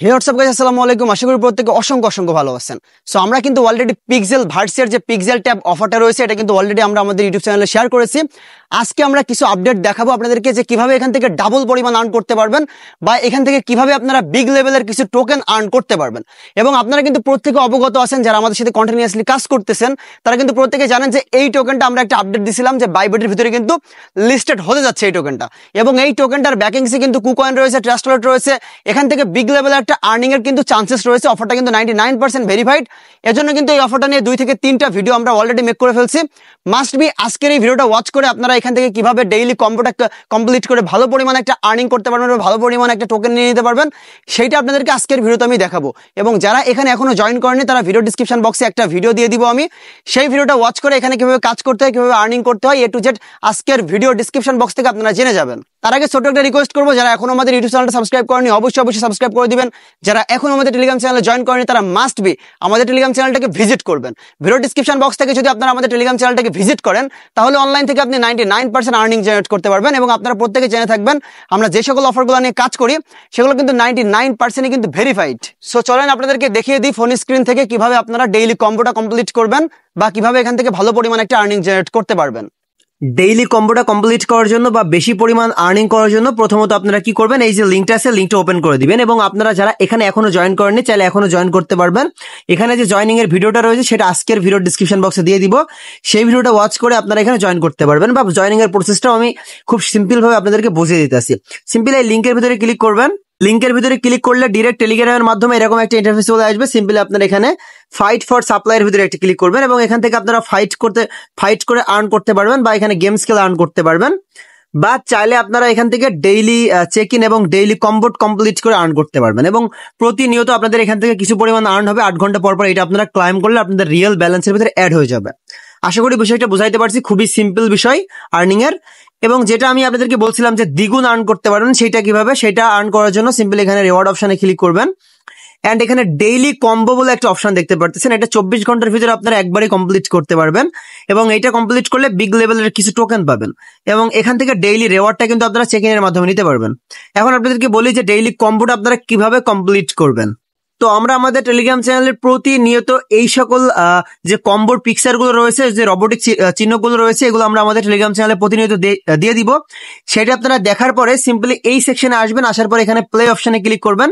হে WhatsApp guys, আসসালামু আলাইকুম। আশা করি প্রত্যেকে অসংখ্য ভালো আছেন। সো আমরা কিন্তু অলরেডি পিক্সেল ভার্সের যে পিক্সেল ট্যাব অফারটা রয়েছে এটা কিন্তু অলরেডি আমরা আমাদের ইউটিউব চ্যানেলে শেয়ার করেছি। আজকে আমরা কিছু আপডেট দেখাবো আপনাদেরকে যে কিভাবে এখান থেকে ডাবল পরিমাণ আর্ন করতে পারবেন বা এখান থেকে কিভাবে আপনারা বিগ লেভেলের কিছু টোকেন আর্ন করতে পারবেন। এবং আপনারা কিন্তু প্রত্যেকে অবগত আছেন, যারা আমাদের সাথে কন্টিনিউয়াসলি কাজ করতেছেন তারা কিন্তু প্রত্যেকে জানেন যে এই টোকেনটা আমরা একটা আপডেট দিছিলাম যে বাইবিটের ভিতরে কিন্তু লিস্টেড হতে যাচ্ছে এই টোকেনটা। এবং এই টোকেনটার ব্যাকিংসে কিন্তু কুকয়েন রয়েছে, ট্রাস্ট ওয়ালেট রয়েছে। এখান থেকে বিগ লেভেলের একটা আর্নিং এর কিন্তু চান্সেস রয়েছে। অফারটা কিন্তু 99% ভেরিফাইড। এজন্য কিন্তু এই অফারটা নিয়ে 2 থেকে 3টা ভিডিও আমরা অলরেডি মেক করে ফেলছি। মাস্ট বি আজকের এই ভিডিওটা ওয়াচ করে আপনারা এখান থেকে কিভাবে ডেইলি কম্বোটা কমপ্লিট করে ভালো পরিমাণে একটা আর্নিং করতে পারবেন, ভালো পরিমাণে একটা টোকেন নিয়ে নিতে পারবেন, সেইটা আপনাদেরকে আজকের ভিডিওতে আমি দেখাবো। এবং যারা এখানে এখনো জয়েন করেনি তারা ভিডিও ডিসক্রিপশন বক্সে একটা ভিডিও দিয়ে দিব আমি, সেই ভিডিওটা ওয়াচ করে এখানে কিভাবে কাজ করতে হয়, কিভাবে আর্নিং করতে হয়, এ টু জেড আজকের ভিডিও ডিসক্রিপশন বক্স থেকে আপনারা জেনে যাবেন। তার আগে ছোট একটা রিকোয়েস্ট করবো, যারা এখনো আমাদের ইউটিউব চ্যানেলটা সাবস্ক্রাইব করেনি অবশ্যই সাবস্ক্রাইব করে দিবেন। যারা এখন আমাদের টেলিগ্রাম চ্যানেলে জয়েন করেনি তারা মাস্ট বি আমাদের টেলিগ্রাম চ্যানেলটাকে ভিজিট করবেন। ভিডিও ডিসক্রিপশন বক্স থেকে যদি আপনারা আমাদের টেলিগ্রাম চ্যানেলটাকে ভিজিট করেন তাহলে অনলাইন থেকে আপনি 99% আর্নিং জেনারেট করতে পারবেন। এবং আপনারা প্রত্যেকে জেনে থাকবেন আমরা যে সকল অফারগুলো নিয়ে কাজ করি সেগুলো কিন্তু 99% কিন্তু ভেরিফাইড। সো চলেন আপনাদেরকে দেখিয়ে দিই ফোন স্ক্রিন থেকে কিভাবে আপনারা ডেইলি কম্বোটা কমপ্লিট করবেন বা কিভাবে এখান থেকে ভালো পরিমাণ একটা আর্নিং জেনারেট করতে পারবেন। ডেইলি কম্বোটা কমপ্লিট করার জন্য বা বেশি পরিমাণ আর্নিং করার জন্য প্রথমত আপনারা কি করবেন, এই যে লিঙ্কটা আছে লিঙ্কটা ওপেন করে দিবেন। এবং আপনারা যারা এখানে এখনো জয়েন করেননি চাইলে এখনো জয়েন করতে পারবেন। এখানে যে জয়েনিং এর ভিডিওটা রয়েছে সেটা আজকের ভিডিও ডিসক্রিপশন বক্সে দিয়ে দিব, সেই ভিডিওটা ওয়াচ করে আপনারা এখানে জয়েন করতে পারবেন। বা জয়েনিং এর প্রসেসটাও আমি খুব সিম্পল ভাবে আপনাদেরকে বুঝিয়ে দিতেছি। সিম্পল এই লিঙ্কের ভিতরে ক্লিক করবেন। লিঙ্কের ভিতরে ক্লিক করলে ডিরেক্ট টেলিগ্রামের মাধ্যমে এরকম একটা ইন্টারফেস চলে আসবে। সিম্পলি আপনারা এখানে ফাইট ফর সাপ্লাইয়ের ভিতরে একটা ক্লিক করবেন এবং এখান থেকে আপনারা ফাইট করে আর্ন করতে পারবেন বা এখানে গেম স্কেল আর্ন করতে পারবেন। বা চাইলে আপনারা এখান থেকে ডেইলি চেক ইন এবং ডেইলি কম্বোট কমপ্লিট করে আর্ন করতে পারবেন। এবং প্রতিনিয়ত আপনাদের এখান থেকে কিছু পরিমাণ আর্ন হবে। 8 ঘন্টা পর এটা আপনারা ক্লাইম করলে আপনাদের রিয়েল ব্যালেন্সের ভিতরে অ্যাড হয়ে যাবে। আশা করি বিষয়টা বুঝাইতে পারছি, খুবই সিম্পল বিষয় আর্নিং এর। এবং যেটা আমি আপনাদেরকে বলছিলাম যে দ্বিগুণ আর্ন করতে পারবেন সেটা কিভাবে, সেটা আর্ন করার জন্য সিম্পলি এখানে রিওয়ার্ড অপশনে ক্লিক করবেন। এন্ড এখানে ডেইলি কম্বো বলে একটা অপশন দেখতে পাচ্ছেন। এটা 24 ঘন্টার ভিতরে আপনারা একবারই কমপ্লিট করতে পারবেন এবং এটা কমপ্লিট করলে বিগ লেভেলের কিছু টোকেন পাবেন। এবং এখান থেকে ডেইলি রিওয়ার্ডটা কিন্তু আপনারা চেক ইনের মাধ্যমে নিতে পারবেন। এখন আপনাদেরকে বলি যে ডেইলি কম্বোটা আপনারা কিভাবে কমপ্লিট করবেন। তো আমরা আমাদের টেলিগ্রাম চ্যানেলের প্রতিনিয়ত এই সকল যে কম্বোর পিকচার গুলো রয়েছে, যে রোবোটিক চিহ্নগুলো রয়েছে, এগুলো আমরা আমাদের টেলিগ্রাম চ্যানেলে প্রতিনিয়ত দিয়ে দিব। সেটা আপনারা দেখার পরে সিম্পলি এই সেকশনে আসবেন, আসার পরে এখানে প্লে অপশনে ক্লিক করবেন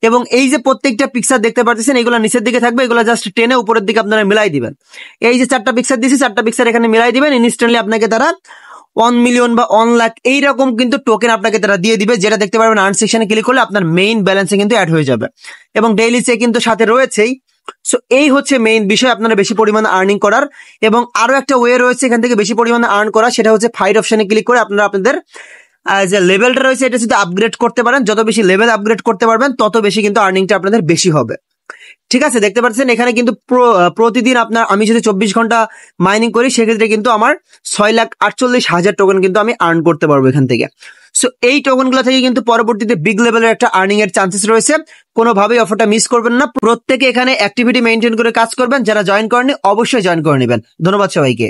এবং এই যে প্রত্যেকটা পিকচার দেখতে পাচ্ছেন এগুলো নিচের দিকে থাকবে, এগুলো জাস্ট টেনে উপরের দিকে আপনারা মিলাই দিবেন। এই যে 4টা পিকচার দিয়েছি, 4টা পিকচার এখানে মিলাই দিবেন। ইনস্ট্যান্টলি আপনাকে তারা 1 মিলিয়ন বা 1 লাখ এইরকম কিন্তু টোকেন আপনাকে তারা দিয়ে দিবে, যেটা দেখতে পারবেন আর্ন সেকশনে ক্লিক করলে আপনার মেইন ব্যালেন্সে কিন্তু অ্যাড হয়ে যাবে। এবং ডেইলি চেক কিন্তু সাথে রয়েছেই। সো এই হচ্ছে মেইন বিষয় আপনারা বেশি পরিমাণে আর্নিং করার। এবং আরো একটা ওয়ে রয়েছে এখান থেকে বেশি পরিমাণে আর্ন করা, সেটা হচ্ছে ফাইট অপশনে ক্লিক করে আপনারা আপনাদের যে লেভেলটা রয়েছে এটা যদি আপগ্রেড করতে পারেন, যত বেশি লেভেল আপগ্রেড করতে পারবেন তত বেশি কিন্তু আর্নিংটা আপনাদের বেশি হবে। ঠিক আছে, দেখতে পাচ্ছেন এখানে কিন্তু প্রতিদিন আমি যদি 24 ঘন্টা মাইনিং করি সেক্ষেত্রে কিন্তু আমার 6,48,000 টোকেন কিন্তু আমি আর্ন করতে পারবো এখান থেকে। সো এই টোকেনগুলো থেকে কিন্তু পরবর্তীতে বিগ লেভেলের একটা আর্নিং এর চান্সেস রয়েছে। কোনোভাবেই অফারটা মিস করবেন না। প্রত্যেকে এখানে অ্যাক্টিভিটি মেনটেন করে কাজ করবেন। যারা জয়েন করেনি অবশ্যই জয়েন করে নেবেন। ধন্যবাদ সবাইকে।